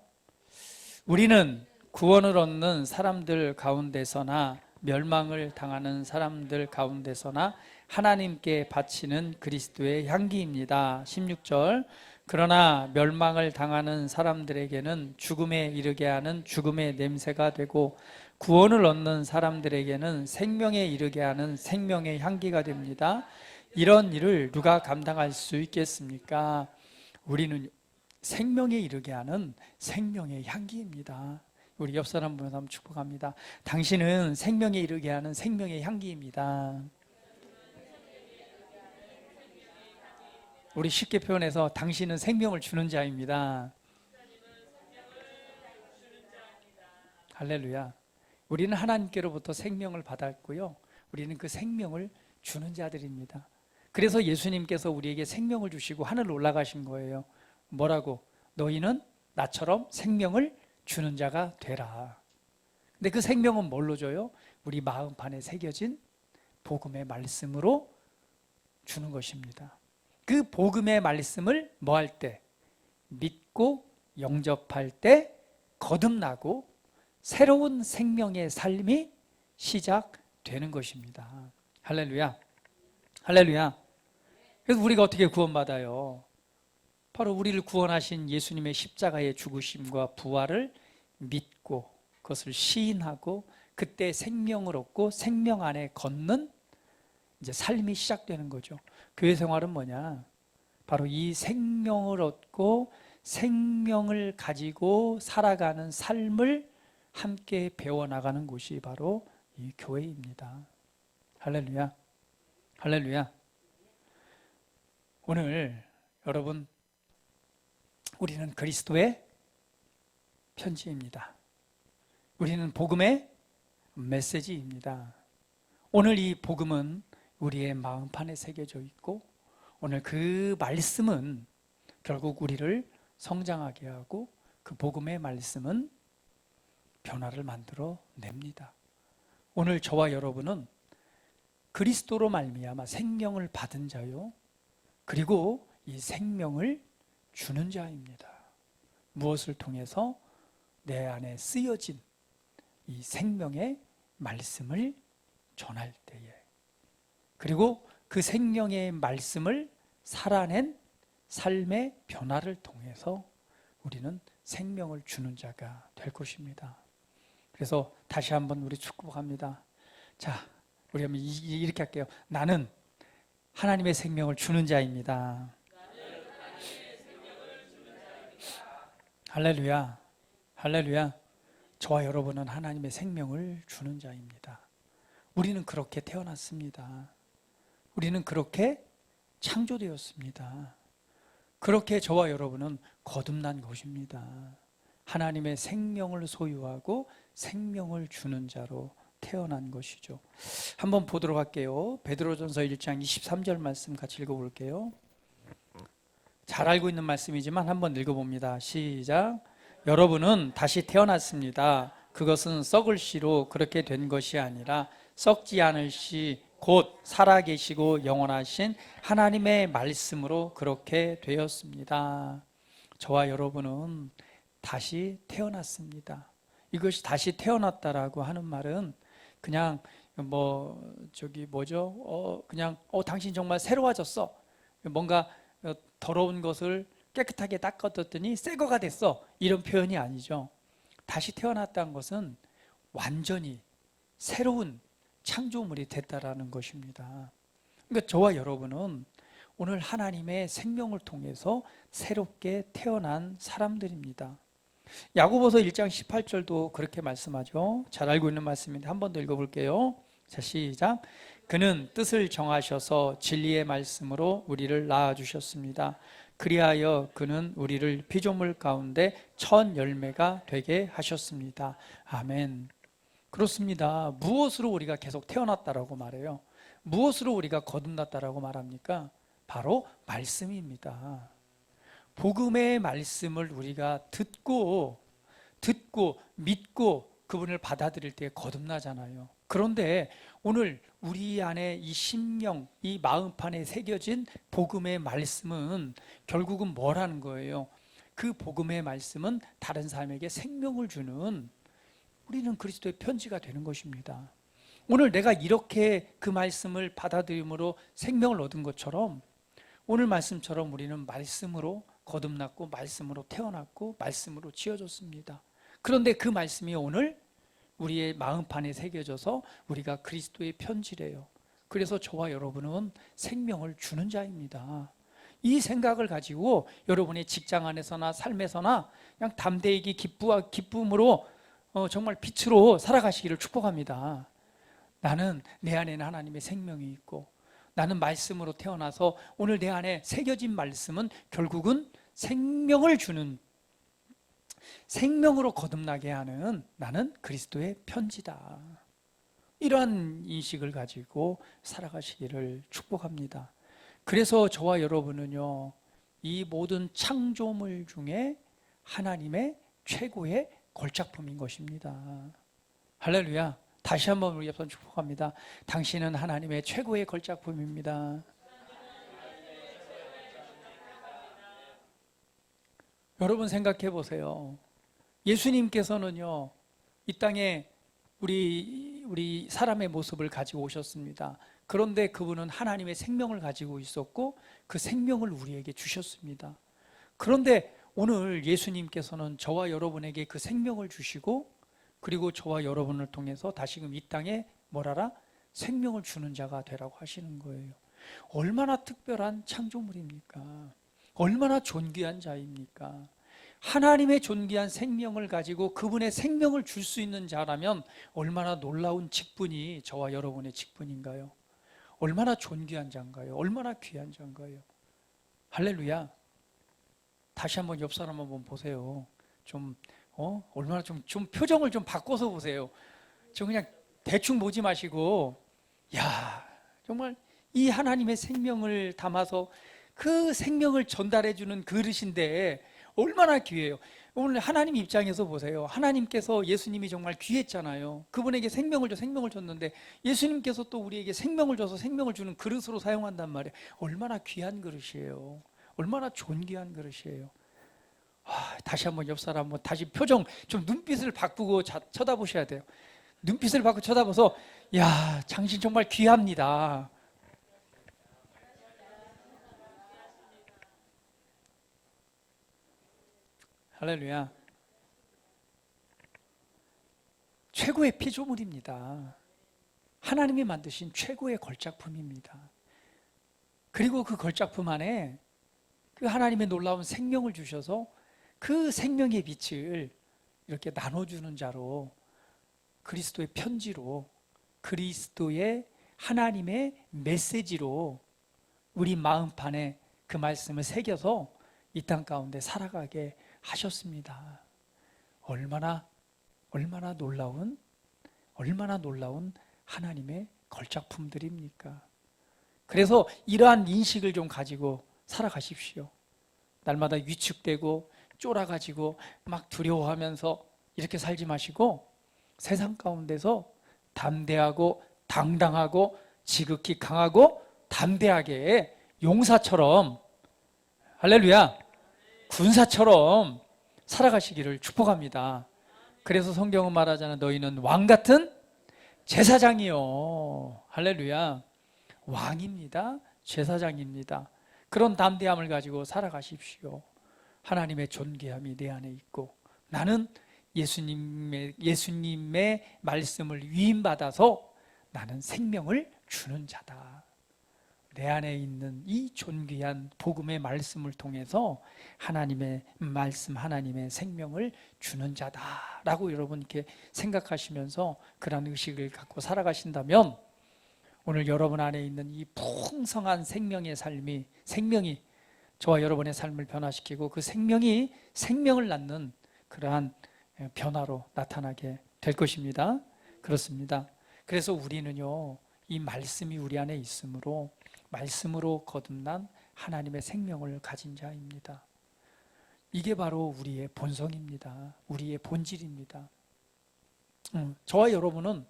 우리는 구원을 얻는 사람들 가운데서나 멸망을 당하는 사람들 가운데서나 하나님께 바치는 그리스도의 향기입니다. 16절. 그러나 멸망을 당하는 사람들에게는 죽음에 이르게 하는 죽음의 냄새가 되고 구원을 얻는 사람들에게는 생명에 이르게 하는 생명의 향기가 됩니다. 이런 일을 누가 감당할 수 있겠습니까? 우리는 생명에 이르게 하는 생명의 향기입니다. 우리 옆 사람 보면서 한번 축복합니다. 당신은 생명에 이르게 하는 생명의 향기입니다. 우리 쉽게 표현해서 당신은 생명을 주는 자입니다. 할렐루야. 우리는 하나님께로부터 생명을 받았고요. 우리는 그 생명을 주는 자들입니다. 그래서 예수님께서 우리에게 생명을 주시고 하늘로 올라가신 거예요. 뭐라고? 너희는 나처럼 생명을 주는 자가 되라. 근데 그 생명은 뭘로 줘요? 우리 마음판에 새겨진 복음의 말씀으로 주는 것입니다. 그 복음의 말씀을 뭐 할 때? 믿고 영접할 때 거듭나고 새로운 생명의 삶이 시작되는 것입니다. 할렐루야. 할렐루야. 그래서 우리가 어떻게 구원받아요? 바로 우리를 구원하신 예수님의 십자가의 죽으심과 부활을 믿고 그것을 시인하고 그때 생명을 얻고 생명 안에 걷는 이제 삶이 시작되는 거죠. 교회 생활은 뭐냐? 바로 이 생명을 얻고 생명을 가지고 살아가는 삶을 함께 배워나가는 곳이 바로 이 교회입니다. 할렐루야. 할렐루야. 오늘 여러분, 우리는 그리스도의 편지입니다. 우리는 복음의 메시지입니다. 오늘 이 복음은 우리의 마음판에 새겨져 있고 오늘 그 말씀은 결국 우리를 성장하게 하고 그 복음의 말씀은 변화를 만들어 냅니다. 오늘 저와 여러분은 그리스도로 말미암아 생명을 받은 자요. 그리고 이 생명을 주는 자입니다. 무엇을 통해서? 내 안에 쓰여진 이 생명의 말씀을 전할 때에, 그리고 그 생명의 말씀을 살아낸 삶의 변화를 통해서 우리는 생명을 주는 자가 될 것입니다. 그래서 다시 한번 우리 축복합니다. 자, 우리 한번 이렇게 할게요. 나는 하나님의 생명을 주는 자입니다. 할렐루야. 할렐루야. 저와 여러분은 하나님의 생명을 주는 자입니다. 우리는 그렇게 태어났습니다. 우리는 그렇게 창조되었습니다. 그렇게 저와 여러분은 거듭난 것입니다. 하나님의 생명을 소유하고 생명을 주는 자로 태어난 것이죠. 한번 보도록 할게요. 베드로전서 1장 23절 말씀 같이 읽어볼게요. 잘 알고 있는 말씀이지만 한번 읽어봅니다. 시작. 여러분은 다시 태어났습니다. 그것은 썩을 씨로 그렇게 된 것이 아니라 썩지 않을 씨, 곧 살아계시고 영원하신 하나님의 말씀으로 그렇게 되었습니다. 저와 여러분은 다시 태어났습니다. 이것이 다시 태어났다라고 하는 말은 그냥 그냥 당신 정말 새로워졌어. 뭔가 더러운 것을 깨끗하게 닦았더니 새 거가 됐어. 이런 표현이 아니죠. 다시 태어났다는 것은 완전히 새로운 창조물이 됐다라는 것입니다. 그러니까 저와 여러분은 오늘 하나님의 생명을 통해서 새롭게 태어난 사람들입니다. 야고보서 1장 18절도 그렇게 말씀하죠. 잘 알고 있는 말씀인데 한 번 더 읽어볼게요. 자, 시작. 그는 뜻을 정하셔서 진리의 말씀으로 우리를 낳아주셨습니다. 그리하여 그는 우리를 피조물 가운데 첫 열매가 되게 하셨습니다. 아멘. 그렇습니다. 무엇으로 우리가 계속 태어났다라고 말해요? 무엇으로 우리가 거듭났다라고 말합니까? 바로 말씀입니다. 복음의 말씀을 우리가 듣고 믿고 그분을 받아들일 때 거듭나잖아요. 그런데 오늘 우리 안에 이 심령, 이 마음판에 새겨진 복음의 말씀은 결국은 뭐라는 거예요? 그 복음의 말씀은 다른 사람에게 생명을 주는, 우리는 그리스도의 편지가 되는 것입니다. 오늘 내가 이렇게 그 말씀을 받아들임으로 생명을 얻은 것처럼 오늘 말씀처럼 우리는 말씀으로 거듭났고 말씀으로 태어났고 말씀으로 지어졌습니다. 그런데 그 말씀이 오늘 우리의 마음판에 새겨져서 우리가 그리스도의 편지래요. 그래서 저와 여러분은 생명을 주는 자입니다. 이 생각을 가지고 여러분의 직장 안에서나 삶에서나 그냥 담대히 기쁨으로 정말 빛으로 살아가시기를 축복합니다. 나는 내 안에는 하나님의 생명이 있고 나는 말씀으로 태어나서 오늘 내 안에 새겨진 말씀은 결국은 생명을 주는, 생명으로 거듭나게 하는 나는 그리스도의 편지다. 이러한 인식을 가지고 살아가시기를 축복합니다. 그래서 저와 여러분은요, 이 모든 창조물 중에 하나님의 최고의 걸작품인 것입니다. 할렐루야. 다시 한번 우리 옆선 축복합니다. 당신은 하나님의 최고의 걸작품입니다. 여러분 생각해 보세요. 예수님께서는요, 이 땅에 우리 사람의 모습을 가지고 오셨습니다. 그런데 그분은 하나님의 생명을 가지고 있었고 그 생명을 우리에게 주셨습니다. 그런데 오늘 예수님께서는 저와 여러분에게 그 생명을 주시고 그리고 저와 여러분을 통해서 다시금 이 땅에 뭐라라? 생명을 주는 자가 되라고 하시는 거예요. 얼마나 특별한 창조물입니까? 얼마나 존귀한 자입니까? 하나님의 존귀한 생명을 가지고 그분의 생명을 줄 수 있는 자라면 얼마나 놀라운 직분이 저와 여러분의 직분인가요? 얼마나 존귀한 자인가요? 얼마나 귀한 자인가요? 할렐루야. 다시 한번 옆 사람 한번 보세요. 얼마나 좀 표정을 좀 바꿔서 보세요. 좀 그냥 대충 보지 마시고, 야, 정말 이 하나님의 생명을 담아서 그 생명을 전달해 주는 그릇인데 얼마나 귀해요. 오늘 하나님 입장에서 보세요. 하나님께서 예수님이 정말 귀했잖아요. 그분에게 생명을 줬는데 예수님께서 또 우리에게 생명을 줘서 생명을 주는 그릇으로 사용한단 말이에요. 얼마나 귀한 그릇이에요. 얼마나 존귀한 그릇이에요. 다시 한번 옆 사람 한번 다시 표정 좀 눈빛을 바꾸고 쳐다보셔야 돼요. 눈빛을 바꾸고 쳐다봐서, 야, 당신 정말 귀합니다. 할렐루야. 최고의 피조물입니다. 하나님이 만드신 최고의 걸작품입니다. 그리고 그 걸작품 안에 그 하나님의 놀라운 생명을 주셔서 그 생명의 빛을 이렇게 나눠주는 자로 그리스도의 편지로 그리스도의 하나님의 메시지로 우리 마음판에 그 말씀을 새겨서 이 땅 가운데 살아가게 하셨습니다. 얼마나 놀라운 하나님의 걸작품들입니까? 그래서 이러한 인식을 좀 가지고 살아가십시오. 날마다 위축되고 쫄아가지고 막 두려워하면서 이렇게 살지 마시고 세상 가운데서 담대하고 당당하고 지극히 강하고 담대하게 용사처럼, 할렐루야, 군사처럼 살아가시기를 축복합니다. 그래서 성경은 말하잖아요. 너희는 왕같은 제사장이요. 할렐루야. 왕입니다. 제사장입니다. 그런 담대함을 가지고 살아가십시오. 하나님의 존귀함이 내 안에 있고 나는 예수님의 말씀을 위임받아서 나는 생명을 주는 자다. 내 안에 있는 이 존귀한 복음의 말씀을 통해서 하나님의 말씀, 하나님의 생명을 주는 자다라고 여러분 이렇게 생각하시면서 그런 의식을 갖고 살아가신다면 오늘 여러분 안에 있는 이 풍성한 생명의 생명이 저와 여러분의 삶을 변화시키고 그 생명이 생명을 낳는 그러한 변화로 나타나게 될 것입니다. 그렇습니다. 그래서 우리는요, 이 말씀이 우리 안에 있으므로 말씀으로 거듭난 하나님의 생명을 가진 자입니다. 이게 바로 우리의 본성입니다. 우리의 본질입니다. 저와 여러분은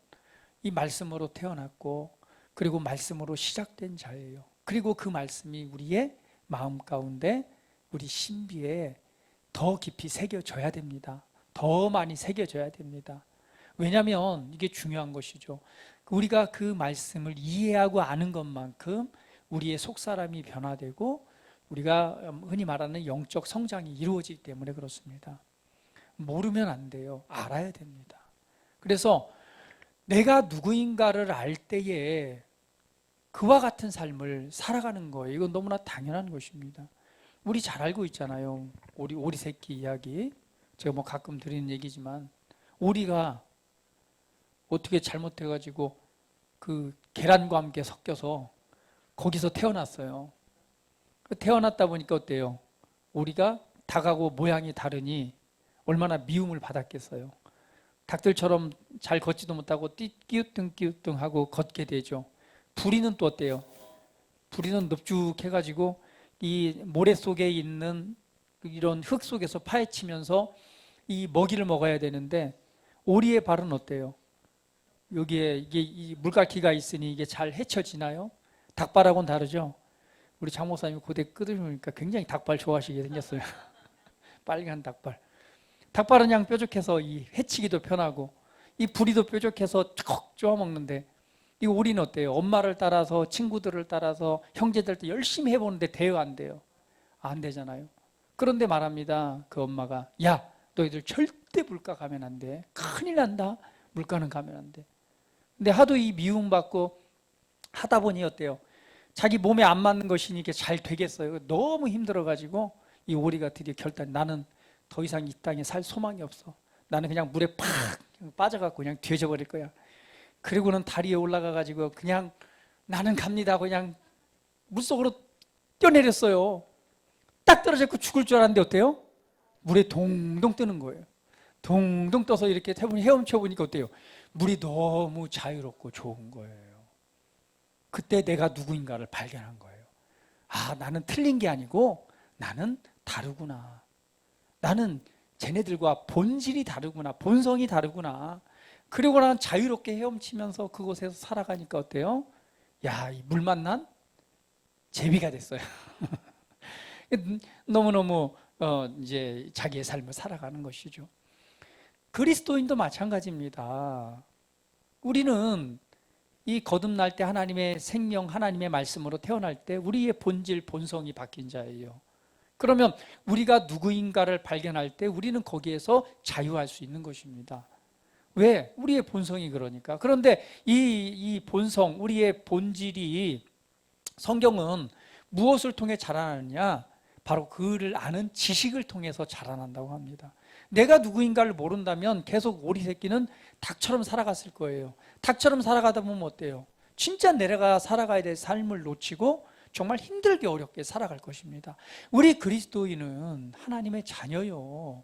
이 말씀으로 태어났고 그리고 말씀으로 시작된 자예요. 그리고 그 말씀이 우리의 마음 가운데 우리 신비에 더 깊이 새겨져야 됩니다. 더 많이 새겨져야 됩니다. 왜냐하면 이게 중요한 것이죠. 우리가 그 말씀을 이해하고 아는 것만큼 우리의 속사람이 변화되고 우리가 흔히 말하는 영적 성장이 이루어지기 때문에 그렇습니다. 모르면 안 돼요. 알아야 됩니다. 그래서 내가 누구인가를 알 때에 그와 같은 삶을 살아가는 거예요. 이건 너무나 당연한 것입니다. 우리 잘 알고 있잖아요. 오리 새끼 이야기. 제가 뭐 가끔 드리는 얘기지만 오리가 어떻게 잘못해가지고 그 계란과 함께 섞여서 거기서 태어났어요. 태어났다 보니까 어때요? 오리가 닭하고 모양이 다르니 얼마나 미움을 받았겠어요. 닭들처럼 잘 걷지도 못하고 끼우뚱 하고 걷게 되죠. 부리는 또 어때요? 부리는 넙죽해가지고 이 모래 속에 있는 이런 흙 속에서 파헤치면서 이 먹이를 먹어야 되는데 오리의 발은 어때요? 여기에 이게 이 물갈퀴가 있으니 이게 잘 헤쳐지나요? 닭발하고는 다르죠? 우리 장 목사님이 고대 끄드리니까 굉장히 닭발 좋아하시게 생겼어요. 빨간 닭발. 닭발은 그냥 뾰족해서 이 헤치기도 편하고 이 부리도 뾰족해서 쭉 쪼아 먹는데 이 오리는 어때요? 엄마를 따라서 친구들을 따라서 형제들도 열심히 해보는데 돼요, 안 돼요? 안 되잖아요. 그런데 말합니다. 그 엄마가 야, 너희들 절대 물가 가면 안 돼. 큰일 난다. 물가는 가면 안 돼. 근데 하도 이 미움받고 하다 보니 어때요? 자기 몸에 안 맞는 것이니까 잘 되겠어요. 너무 힘들어가지고 이 오리가 드디어 결단, 나는 더 이상 이 땅에 살 소망이 없어. 나는 그냥 물에 팍 빠져갖고 그냥 뒤져버릴 거야. 그리고는 다리에 올라가가지고 그냥 나는 갑니다. 그냥 물속으로 뛰어내렸어요. 딱 떨어졌고 죽을 줄 알았는데 어때요? 물에 동동 뜨는 거예요. 동동 떠서 이렇게 헤엄쳐 보니까 어때요? 물이 너무 자유롭고 좋은 거예요. 그때 내가 누구인가를 발견한 거예요. 아, 나는 틀린 게 아니고 나는 다르구나. 나는 쟤네들과 본질이 다르구나. 본성이 다르구나. 그리고 나는 자유롭게 헤엄치면서 그곳에서 살아가니까 어때요? 야, 이 물 만난 제비가 됐어요. 너무너무 이제 자기의 삶을 살아가는 것이죠. 그리스도인도 마찬가지입니다. 우리는 이 거듭날 때 하나님의 생명, 하나님의 말씀으로 태어날 때 우리의 본질, 본성이 바뀐 자예요. 그러면 우리가 누구인가를 발견할 때 우리는 거기에서 자유할 수 있는 것입니다. 왜? 우리의 본성이 그러니까. 그런데 이 본성, 우리의 본질이 성경은 무엇을 통해 자라나느냐? 바로 그를 아는 지식을 통해서 자라난다고 합니다. 내가 누구인가를 모른다면 계속 오리 새끼는 닭처럼 살아갔을 거예요. 닭처럼 살아가다 보면 어때요? 진짜 내가 살아가야 될 삶을 놓치고 정말 힘들게 어렵게 살아갈 것입니다. 우리 그리스도인은 하나님의 자녀요.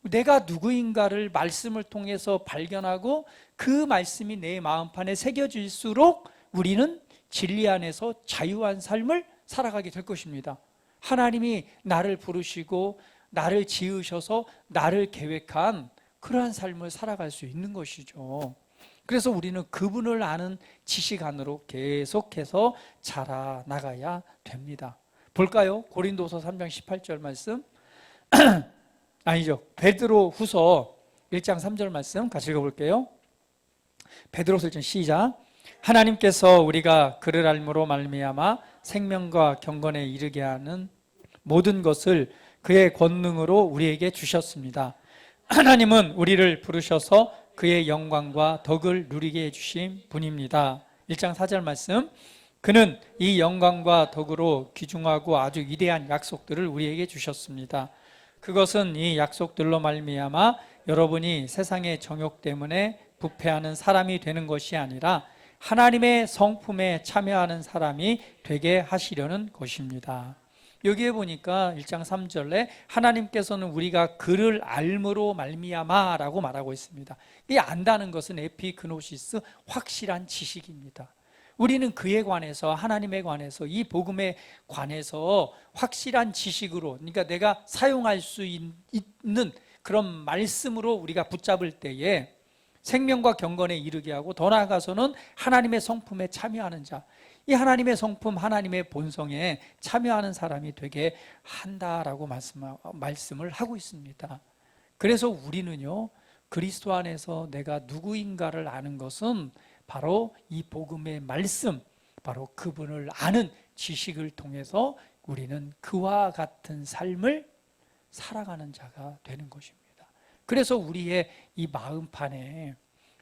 내가 누구인가를 말씀을 통해서 발견하고 그 말씀이 내 마음판에 새겨질수록 우리는 진리 안에서 자유한 삶을 살아가게 될 것입니다. 하나님이 나를 부르시고 나를 지으셔서 나를 계획한 그러한 삶을 살아갈 수 있는 것이죠. 그래서 우리는 그분을 아는 지식 안으로 계속해서 자라나가야 됩니다. 볼까요? 고린도서 3장 18절 말씀. 아니죠. 베드로 후서 1장 3절 말씀 같이 읽어볼게요. 베드로서 1장 시작. 하나님께서 우리가 그를 알므로 말미암아 생명과 경건에 이르게 하는 모든 것을 그의 권능으로 우리에게 주셨습니다. 하나님은 우리를 부르셔서 그의 영광과 덕을 누리게 해주신 분입니다. 1장 4절 말씀. 그는 이 영광과 덕으로 귀중하고 아주 위대한 약속들을 우리에게 주셨습니다. 그것은 이 약속들로 말미암아 여러분이 세상의 정욕 때문에 부패하는 사람이 되는 것이 아니라 하나님의 성품에 참여하는 사람이 되게 하시려는 것입니다. 여기에 보니까 1장 3절에 하나님께서는 우리가 그를 알므로 말미암아라고 말하고 있습니다. 이 안다는 것은 에피그노시스, 확실한 지식입니다. 우리는 그에 관해서, 하나님에 관해서, 이 복음에 관해서 확실한 지식으로, 그러니까 내가 사용할 수 있는 그런 말씀으로 우리가 붙잡을 때에 생명과 경건에 이르게 하고, 더 나아가서는 하나님의 성품에 참여하는 자, 이 하나님의 성품, 하나님의 본성에 참여하는 사람이 되게 한다라고 말씀을 하고 있습니다. 그래서 우리는요, 그리스도 안에서 내가 누구인가를 아는 것은 바로 이 복음의 말씀, 바로 그분을 아는 지식을 통해서 우리는 그와 같은 삶을 살아가는 자가 되는 것입니다. 그래서 우리의 이 마음판에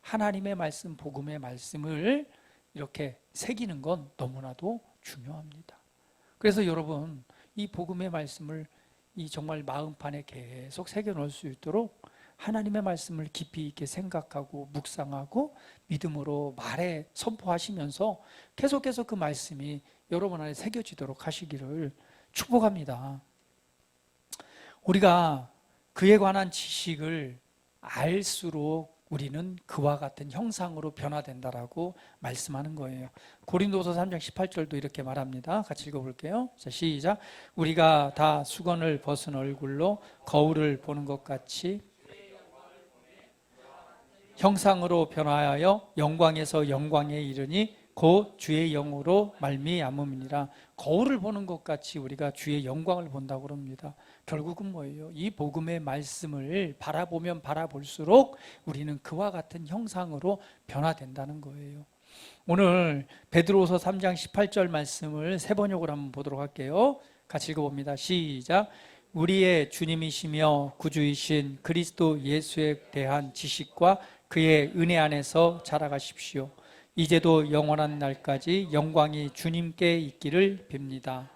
하나님의 말씀, 복음의 말씀을 이렇게 새기는 건 너무나도 중요합니다. 그래서 여러분, 이 복음의 말씀을 이 정말 마음판에 계속 새겨 놓을 수 있도록 하나님의 말씀을 깊이 있게 생각하고 묵상하고 믿음으로 말해 선포하시면서 계속해서 그 말씀이 여러분 안에 새겨지도록 하시기를 축복합니다. 우리가 그에 관한 지식을 알수록 우리는 그와 같은 형상으로 변화된다라고 말씀하는 거예요. 고린도서 3장 18절도 이렇게 말합니다. 같이 읽어볼게요. 자, 시작. 우리가 다 수건을 벗은 얼굴로 거울을 보는 것 같이 형상으로 변화하여 영광에서 영광에 이르니 곧 주의 영으로 말미암음이니라. 거울을 보는 것 같이 우리가 주의 영광을 본다고 그럽니다. 결국은 뭐예요? 이 복음의 말씀을 바라보면 바라볼수록 우리는 그와 같은 형상으로 변화된다는 거예요. 오늘 베드로서 3장 18절 말씀을 세 번역으로 한번 보도록 할게요. 같이 읽어봅니다. 시작. 우리의 주님이시며 구주이신 그리스도 예수에 대한 지식과 그의 은혜 안에서 자라가십시오. 이제도 영원한 날까지 영광이 주님께 있기를 빕니다.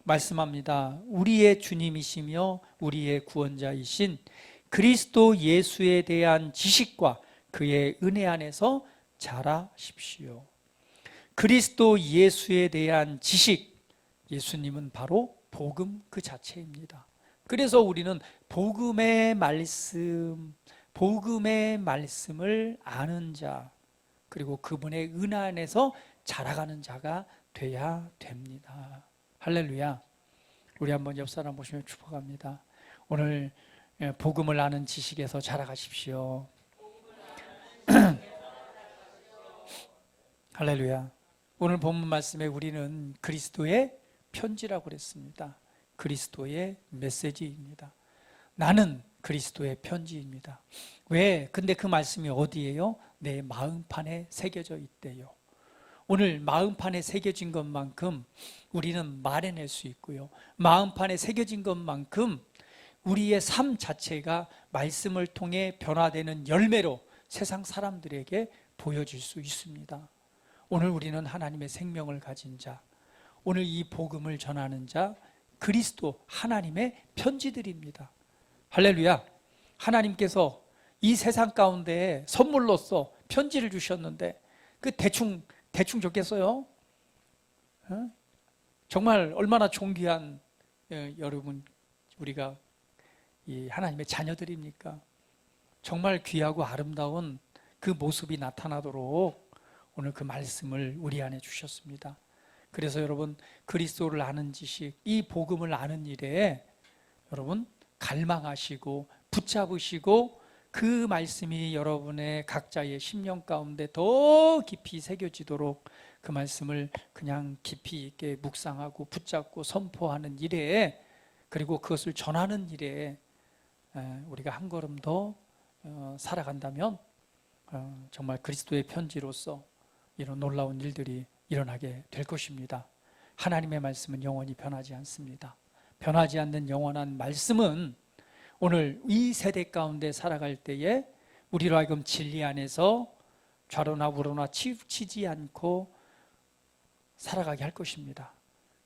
말씀합니다. 우리의 주님이시며 우리의 구원자이신 그리스도 예수에 대한 지식과 그의 은혜 안에서 자라십시오. 그리스도 예수에 대한 지식, 예수님은 바로 복음 그 자체입니다. 그래서 우리는 복음의 말씀을 아는 자, 그리고 그분의 은혜 안에서 자라가는 자가 돼야 됩니다. 할렐루야. 우리 한번 옆 사람 보시면 축복합니다. 오늘 복음을 아는 지식에서 자라가십시오. 할렐루야. 오늘 본문 말씀에 우리는 그리스도의 편지라고 그랬습니다. 그리스도의 메시지입니다. 나는 그리스도의 편지입니다. 왜? 근데 그 말씀이 어디예요? 내 마음판에 새겨져 있대요. 오늘 마음판에 새겨진 것만큼 우리는 말해낼 수 있고요. 마음판에 새겨진 것만큼 우리의 삶 자체가 말씀을 통해 변화되는 열매로 세상 사람들에게 보여질 수 있습니다. 오늘 우리는 하나님의 생명을 가진 자, 오늘 이 복음을 전하는 자, 그리스도 하나님의 편지들입니다. 할렐루야. 하나님께서 이 세상 가운데 선물로서 편지를 주셨는데 그 대충 줬겠어요? 정말 얼마나 존귀한 여러분, 우리가 이 하나님의 자녀들입니까? 정말 귀하고 아름다운 그 모습이 나타나도록 오늘 그 말씀을 우리 안에 주셨습니다. 그래서 여러분, 그리스도를 아는 지식, 이 복음을 아는 일에 여러분 갈망하시고 붙잡으시고 그 말씀이 여러분의 각자의 심령 가운데 더 깊이 새겨지도록 그 말씀을 그냥 깊이 있게 묵상하고 붙잡고 선포하는 일에, 그리고 그것을 전하는 일에 우리가 한 걸음 더 살아간다면 정말 그리스도의 편지로서 이런 놀라운 일들이 일어나게 될 것입니다. 하나님의 말씀은 영원히 변하지 않습니다. 변하지 않는 영원한 말씀은 오늘 이 세대 가운데 살아갈 때에 우리로 하여금 진리 안에서 좌로나 우로나 치우치지 않고 살아가게 할 것입니다.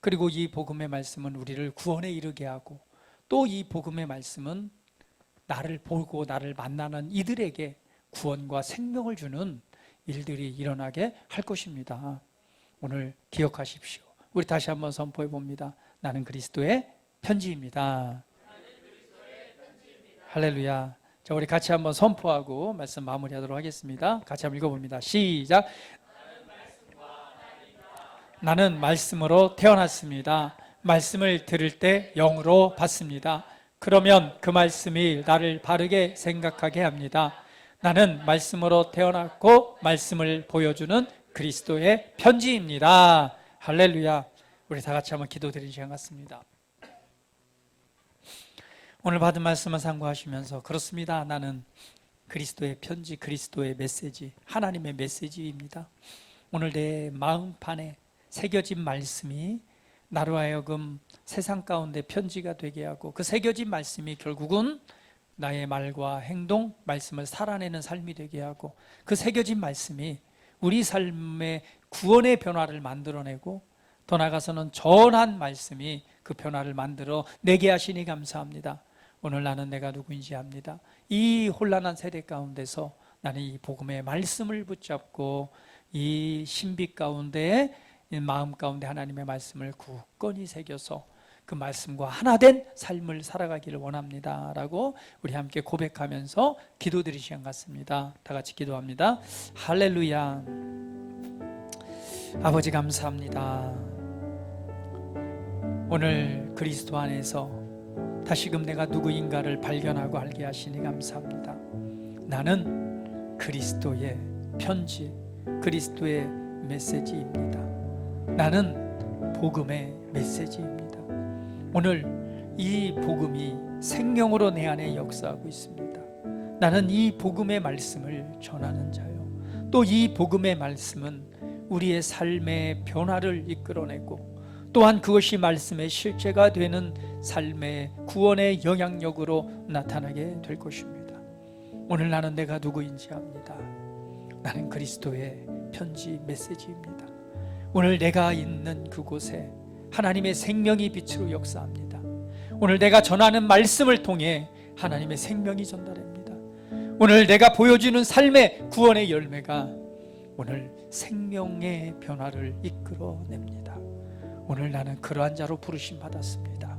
그리고 이 복음의 말씀은 우리를 구원에 이르게 하고, 또 이 복음의 말씀은 나를 보고 나를 만나는 이들에게 구원과 생명을 주는 일들이 일어나게 할 것입니다. 오늘 기억하십시오. 우리 다시 한번 선포해 봅니다. 나는 그리스도의 편지입니다. 할렐루야. 자, 우리 같이 한번 선포하고 말씀 마무리하도록 하겠습니다. 같이 한번 읽어봅니다. 시작. 나는 말씀으로 태어났습니다. 말씀을 들을 때 영으로 받습니다. 그러면 그 말씀이 나를 바르게 생각하게 합니다. 나는 말씀으로 태어났고 말씀을 보여주는 그리스도의 편지입니다. 할렐루야. 우리 다 같이 한번 기도드리는 시간 같습니다. 오늘 받은 말씀을 상고하시면서, 그렇습니다. 나는 그리스도의 편지, 그리스도의 메시지, 하나님의 메시지입니다. 오늘 내 마음판에 새겨진 말씀이 나로 하여금 세상 가운데 편지가 되게 하고, 그 새겨진 말씀이 결국은 나의 말과 행동, 말씀을 살아내는 삶이 되게 하고, 그 새겨진 말씀이 우리 삶의 구원의 변화를 만들어내고, 더 나아가서는 전한 말씀이 그 변화를 만들어 내게 하시니 감사합니다. 오늘 나는 내가 누구인지 압니다. 이 혼란한 세대 가운데서 나는 이 복음의 말씀을 붙잡고 이 신비 가운데, 이 마음 가운데 하나님의 말씀을 굳건히 새겨서 그 말씀과 하나 된 삶을 살아가기를 원합니다 라고 우리 함께 고백하면서 기도드릴 시간 같습니다. 다 같이 기도합니다. 할렐루야. 아버지 감사합니다. 오늘 그리스도 안에서 다시금 내가 누구인가를 발견하고 알게 하시니 감사합니다. 나는 그리스도의 편지, 그리스도의 메시지입니다. 나는 복음의 메시지입니다. 오늘 이 복음이 생명으로 내 안에 역사하고 있습니다. 나는 이 복음의 말씀을 전하는 자요, 또 이 복음의 말씀은 우리의 삶의 변화를 이끌어내고, 또한 그것이 말씀의 실제가 되는 삶의 구원의 영향력으로 나타나게 될 것입니다. 오늘 나는 내가 누구인지 압니다. 나는 그리스도의 편지 메시지입니다. 오늘 내가 있는 그곳에 하나님의 생명이 빛으로 역사합니다. 오늘 내가 전하는 말씀을 통해 하나님의 생명이 전달됩니다. 오늘 내가 보여주는 삶의 구원의 열매가 오늘 생명의 변화를 이끌어냅니다. 오늘 나는 그러한 자로 부르심 받았습니다.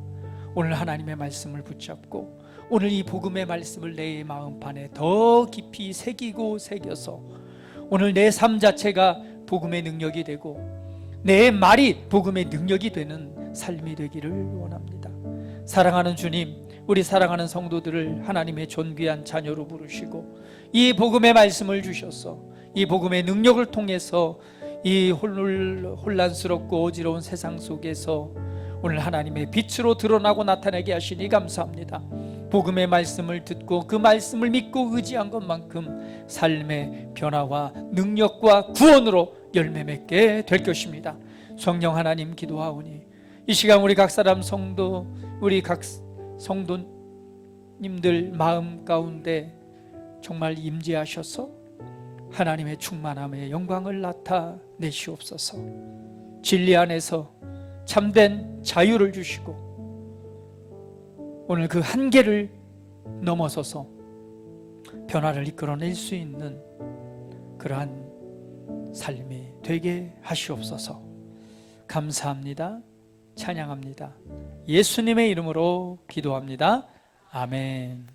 오늘 하나님의 말씀을 붙잡고 오늘 이 복음의 말씀을 내 마음판에 더 깊이 새기고 새겨서 오늘 내 삶 자체가 복음의 능력이 되고 내 말이 복음의 능력이 되는 삶이 되기를 원합니다. 사랑하는 주님, 우리 사랑하는 성도들을 하나님의 존귀한 자녀로 부르시고 이 복음의 말씀을 주셔서 이 복음의 능력을 통해서 이 혼란스럽고 어지러운 세상 속에서 오늘 하나님의 빛으로 드러나고 나타나게 하시니 감사합니다. 복음의 말씀을 듣고 그 말씀을 믿고 의지한 것만큼 삶의 변화와 능력과 구원으로 열매 맺게 될 것입니다. 성령 하나님 기도하오니 이 시간 우리 각 사람 성도, 우리 각 성도님들 마음 가운데 정말 임재하셔서 하나님의 충만함의 영광을 나타내시옵소서. 진리 안에서 참된 자유를 주시고 오늘 그 한계를 넘어서서 변화를 이끌어낼 수 있는 그러한 삶이 되게 하시옵소서. 감사합니다. 찬양합니다. 예수님의 이름으로 기도합니다. 아멘.